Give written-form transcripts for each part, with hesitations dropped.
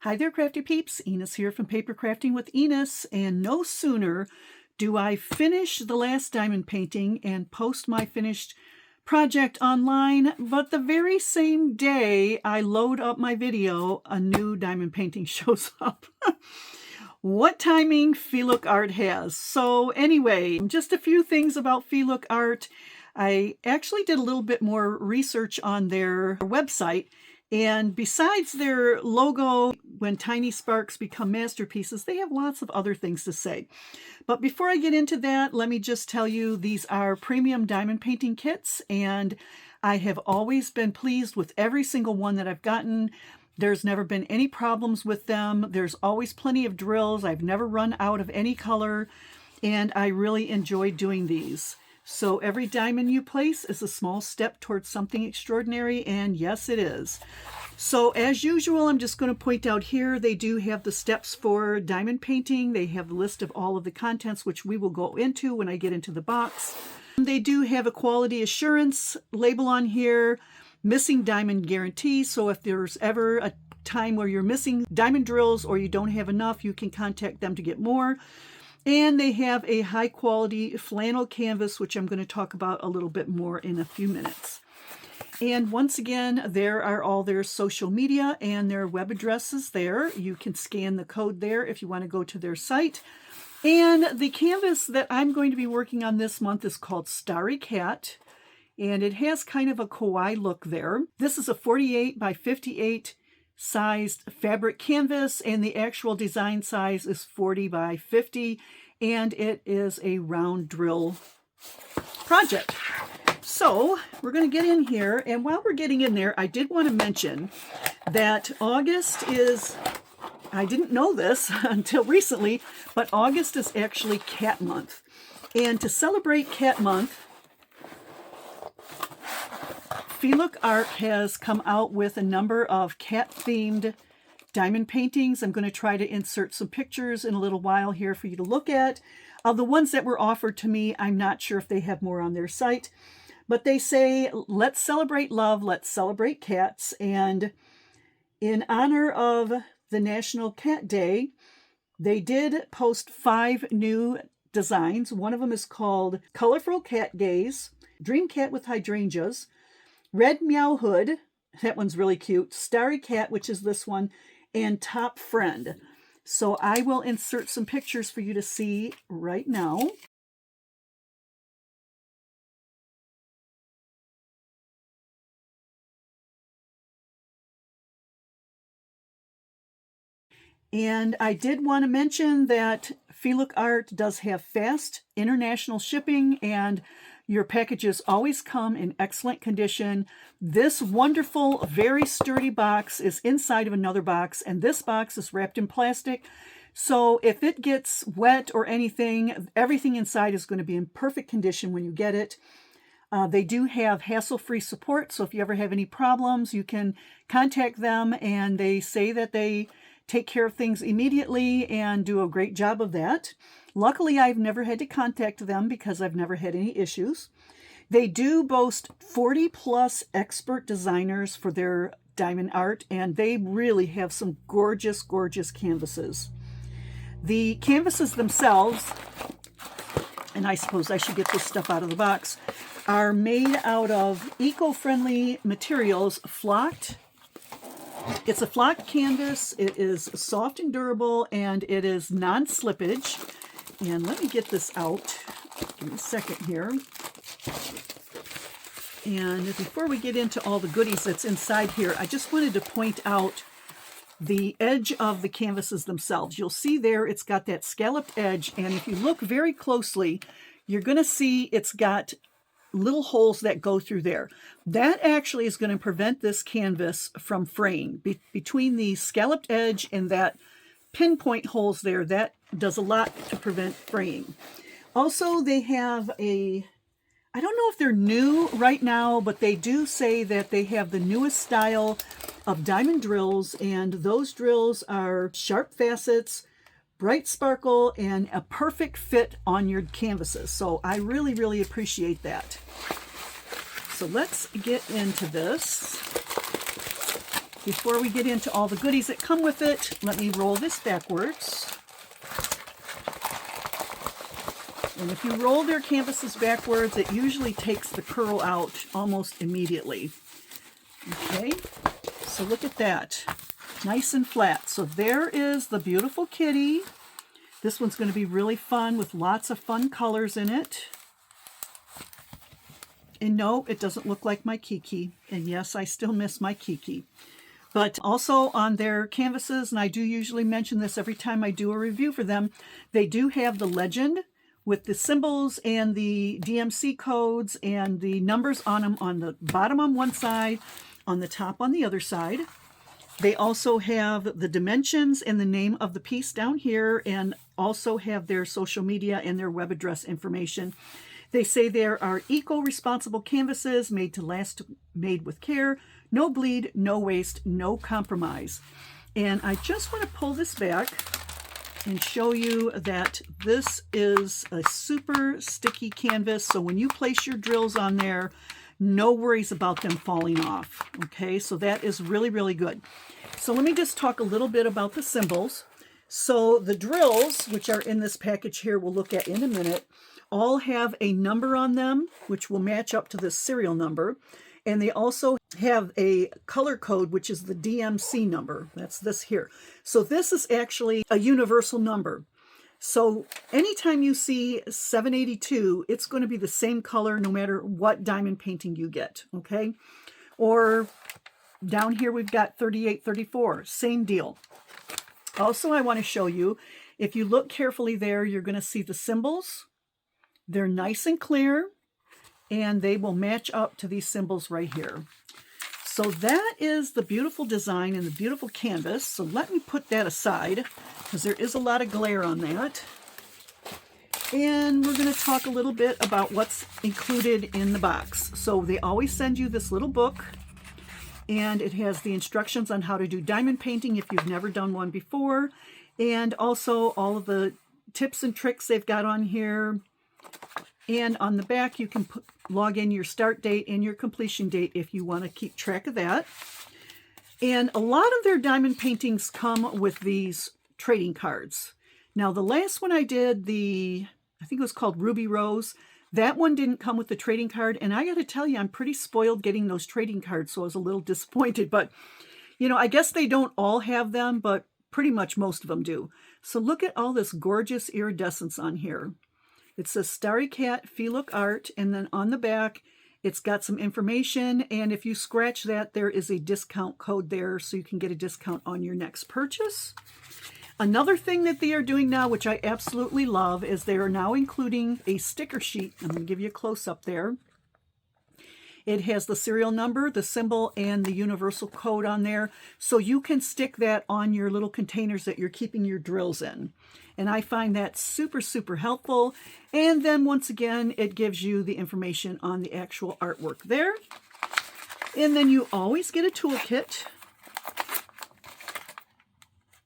Hi there, crafty peeps. Enis here from Papercrafting with Enis, and no sooner do I finish the last diamond painting and post my finished project online, but the very same day I load up my video, a new diamond painting shows up. What timing feelookart has. So anyway, just a few things about feelookart. I actually did a little bit more research on their website. And besides their logo, when tiny sparks become masterpieces, they have lots of other things to say. But before I get into that, let me just tell you these are premium diamond painting kits, and I have always been pleased with every single one that I've gotten. There's never been any problems with them. There's always plenty of drills. I've never run out of any color, and I really enjoy doing these. So every diamond you place is a small step towards something extraordinary, and yes, it is. So as usual, I'm just going to point out here, they do have the steps for diamond painting. They have the list of all of the contents, which we will go into when I get into the box. They do have a quality assurance label on here, missing diamond guarantee. So if there's ever a time where you're missing diamond drills or you don't have enough, you can contact them to get more. And they have a high quality flannel canvas, which I'm going to talk about a little bit more in a few minutes. And once again, there are all their social media and their web addresses there. You can scan the code there if you want to go to their site. And the canvas that I'm going to be working on this month is called Starry Cat. And it has kind of a kawaii look there. This is a 48 by 58 sized fabric canvas, and the actual design size is 40 by 50, and it is a round drill project. So we're going to get in here, and while we're getting in there, I did want to mention that August is, I didn't know this until recently, but August is actually Cat Month. And to celebrate Cat Month, FeeLookart has come out with a number of cat-themed diamond paintings. I'm going to try to insert some pictures in a little while here for you to look at. Of the ones that were offered to me, I'm not sure if they have more on their site, but they say, let's celebrate love, let's celebrate cats. And in honor of the National Cat Day, they did post 5 new designs. One of them is called Colorful Cat Gaze, Dream Cat with Hydrangeas, Red Meow Hood, that one's really cute, Starry Cat, which is this one, and Top Friend. So I will insert some pictures for you to see right now. And I did want to mention that FeeLookart does have fast international shipping, and your packages always come in excellent condition. This wonderful, very sturdy box is inside of another box, and this box is wrapped in plastic. So if it gets wet or anything, everything inside is going to be in perfect condition when you get it. They do have hassle-free support, so if you ever have any problems, you can contact them, and they say that they take care of things immediately and do a great job of that. Luckily, I've never had to contact them because I've never had any issues. They do boast 40+ expert designers for their diamond art, and they really have some gorgeous, gorgeous canvases. The canvases themselves, and I suppose I should get this stuff out of the box, are made out of eco-friendly materials, flocked. It's a flocked canvas. It is soft and durable, and it is non-slippage. And let me get this out. Give me a second here. And before we get into all the goodies that's inside here, I just wanted to point out the edge of the canvases themselves. You'll see there it's got that scalloped edge, and if you look very closely, you're going to see it's got little holes that go through there. That actually is going to prevent this canvas from fraying. Between the scalloped edge and that pinpoint holes there, that does a lot to prevent fraying. Also, they have I don't know if they're new right now, but they do say that they have the newest style of diamond drills, and those drills are sharp facets, bright sparkle, and a perfect fit on your canvases. So I really, really appreciate that. So let's get into this. Before we get into all the goodies that come with it, let me roll this backwards. And if you roll their canvases backwards, it usually takes the curl out almost immediately. Okay, so look at that. Nice and flat. So there is the beautiful kitty. This one's going to be really fun with lots of fun colors in it. And no, it doesn't look like my Kiki. And yes, I still miss my Kiki. But also on their canvases, and I do usually mention this every time I do a review for them, they do have the legend with the symbols and the DMC codes and the numbers on them on the bottom on one side, on the top on the other side. They also have the dimensions and the name of the piece down here, and also have their social media and their web address information. They say there are eco-responsible canvases made to last, made with care, no bleed, no waste, no compromise. And I just want to pull this back and show you that this is a super sticky canvas. So when you place your drills on there, no worries about them falling off. Okay, so that is really, really good. So let me just talk a little bit about the symbols. So the drills, which are in this package here, we'll look at in a minute, all have a number on them, which will match up to the serial number. And they also have a color code, which is the DMC number. That's this here. So this is actually a universal number. So anytime you see 782, it's going to be the same color no matter what diamond painting you get, okay? Or down here we've got 3834, same deal. Also, I want to show you, if you look carefully there, you're going to see the symbols. They're nice and clear, and they will match up to these symbols right here. So that is the beautiful design and the beautiful canvas. So let me put that aside because there is a lot of glare on that. And we're going to talk a little bit about what's included in the box. So they always send you this little book, and it has the instructions on how to do diamond painting if you've never done one before, and also all of the tips and tricks they've got on here. And on the back, you can log in your start date and your completion date if you want to keep track of that. And a lot of their diamond paintings come with these trading cards. Now, the last one I did, I think it was called Ruby Rose, that one didn't come with the trading card. And I got to tell you, I'm pretty spoiled getting those trading cards, so I was a little disappointed. But, you know, I guess they don't all have them, but pretty much most of them do. So look at all this gorgeous iridescence on here. It says Starry Cat FeeLookart, and then on the back, it's got some information. And if you scratch that, there is a discount code there, so you can get a discount on your next purchase. Another thing that they are doing now, which I absolutely love, is they are now including a sticker sheet. I'm going to give you a close-up there. It has the serial number, the symbol, and the universal code on there. So you can stick that on your little containers that you're keeping your drills in. And I find that super, super helpful. And then once again, it gives you the information on the actual artwork there. And then you always get a toolkit.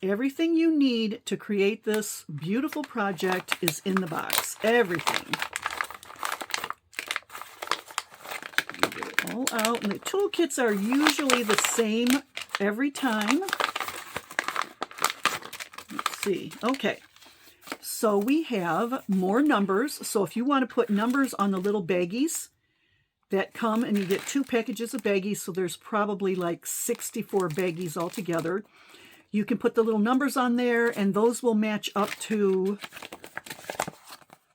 Everything you need to create this beautiful project is in the box. Everything. Get it all out. And the toolkits are usually the same every time. Let's see. Okay. So we have more numbers. So if you want to put numbers on the little baggies that come, and you get 2 packages of baggies, so there's probably like 64 baggies altogether. You can put the little numbers on there, and those will match up to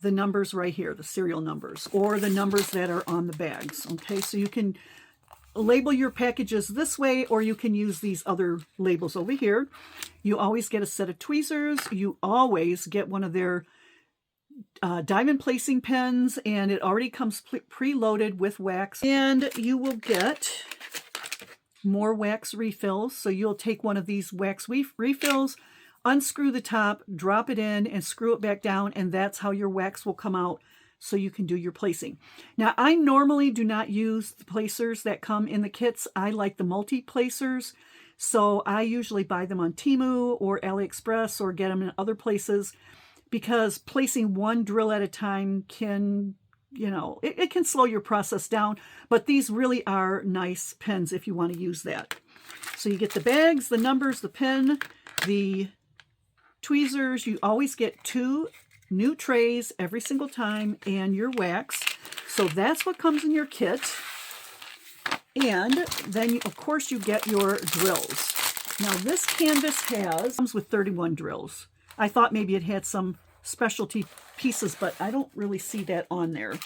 the numbers right here, the serial numbers, or the numbers that are on the bags. Okay, so you can label your packages this way, or you can use these other labels over here. You always get a set of tweezers. You always get one of their diamond placing pens, and it already comes preloaded with wax. And you will get more wax refills. So you'll take one of these wax refills, unscrew the top, drop it in, and screw it back down, and that's how your wax will come out so you can do your placing. Now, I normally do not use the placers that come in the kits. I like the multi-placers, so I usually buy them on Temu or AliExpress or get them in other places, because placing one drill at a time can, you know, it can slow your process down, but these really are nice pens if you want to use that. So you get the bags, the numbers, the pen, the tweezers. You always get 2 new trays every single time, and your wax. So that's what comes in your kit. And then, of course, you get your drills. Now, this canvas comes with 31 drills. I thought maybe it had some specialty pieces, but I don't really see that on there.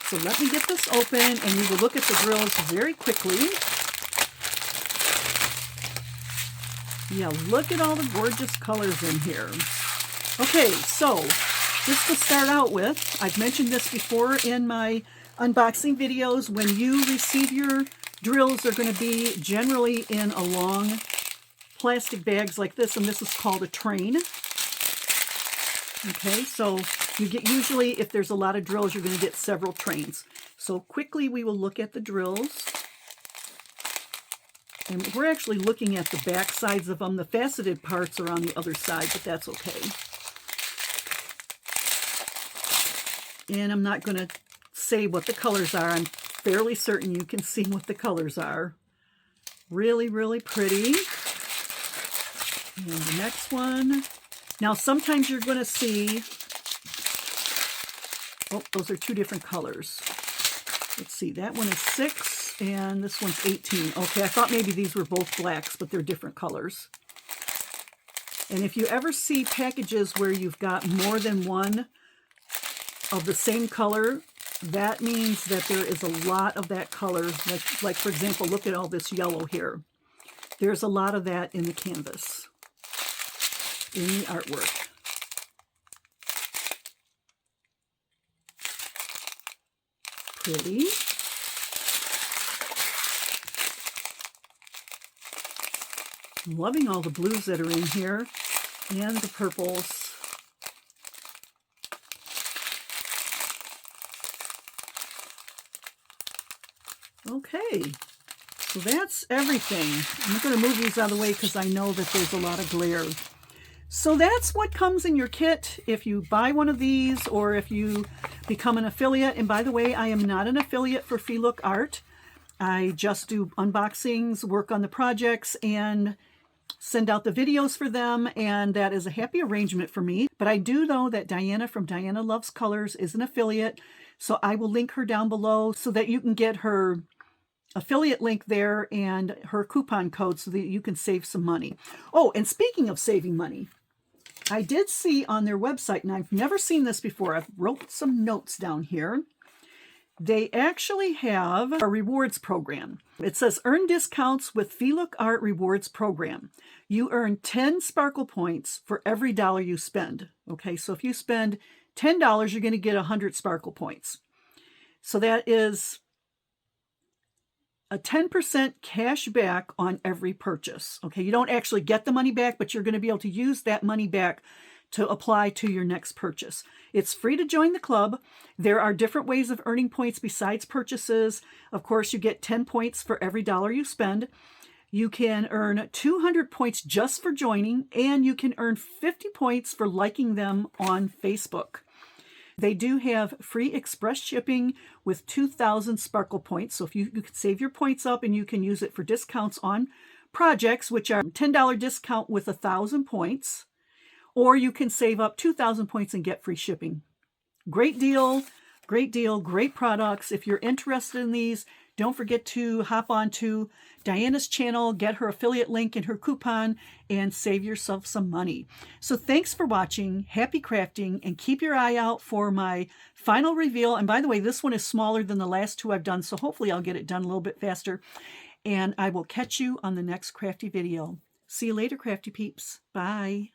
So let me get this open, and we will look at the drills very quickly. Yeah, look at all the gorgeous colors in here. Okay, so just to start out with, I've mentioned this before in my unboxing videos. When you receive your drills, they're going to be generally in a long plastic bags like this, and this is called a train. Okay, so you get, usually if there's a lot of drills, you're going to get several trains. So quickly we will look at the drills. And we're actually looking at the back sides of them. The faceted parts are on the other side, but that's okay. And I'm not going to say what the colors are. I'm fairly certain you can see what the colors are. Really, really pretty. And the next one. Now, sometimes you're going to see, oh, those are 2 different colors. Let's see, that one is 6 and this one's 18. Okay, I thought maybe these were both blacks, but they're different colors. And if you ever see packages where you've got more than one of the same color, that means that there is a lot of that color. Like for example, look at all this yellow here. There's a lot of that in the canvas, in the artwork. Pretty. I'm loving all the blues that are in here and the purples. Okay, so that's everything. I'm going to move these out of the way because I know that there's a lot of glare. So that's what comes in your kit if you buy one of these or if you become an affiliate. And by the way, I am not an affiliate for feelookart. I just do unboxings, work on the projects, and send out the videos for them, and that is a happy arrangement for me. But I do know that Diana from Diana Loves Colors is an affiliate, so I will link her down below so that you can get her affiliate link there and her coupon code so that you can save some money. Oh, and speaking of saving money, I did see on their website, and I've never seen this before, I've wrote some notes down here. They actually have a rewards program. It says earn discounts with FeeLookart rewards program. You earn 10 sparkle points for every $1 you spend. Okay, so if you spend $10, you're going to get 100 sparkle points. So that is a 10% cash back on every purchase. Okay, you don't actually get the money back, but you're going to be able to use that money back to apply to your next purchase. It's free to join the club. There are different ways of earning points besides purchases. Of course, you get 10 points for every $1 you spend. You can earn 200 points just for joining, and you can earn 50 points for liking them on Facebook. They do have free express shipping with 2,000 sparkle points. So if you can save your points up and you can use it for discounts on projects, which are $10 discount with 1,000 points. Or you can save up 2,000 points and get free shipping. Great deal, great products. If you're interested in these, don't forget to hop on to Diana's channel, get her affiliate link and her coupon, and save yourself some money. So thanks for watching. Happy crafting, and keep your eye out for my final reveal. And by the way, this one is smaller than the last 2 I've done, so hopefully I'll get it done a little bit faster. And I will catch you on the next crafty video. See you later, crafty peeps. Bye.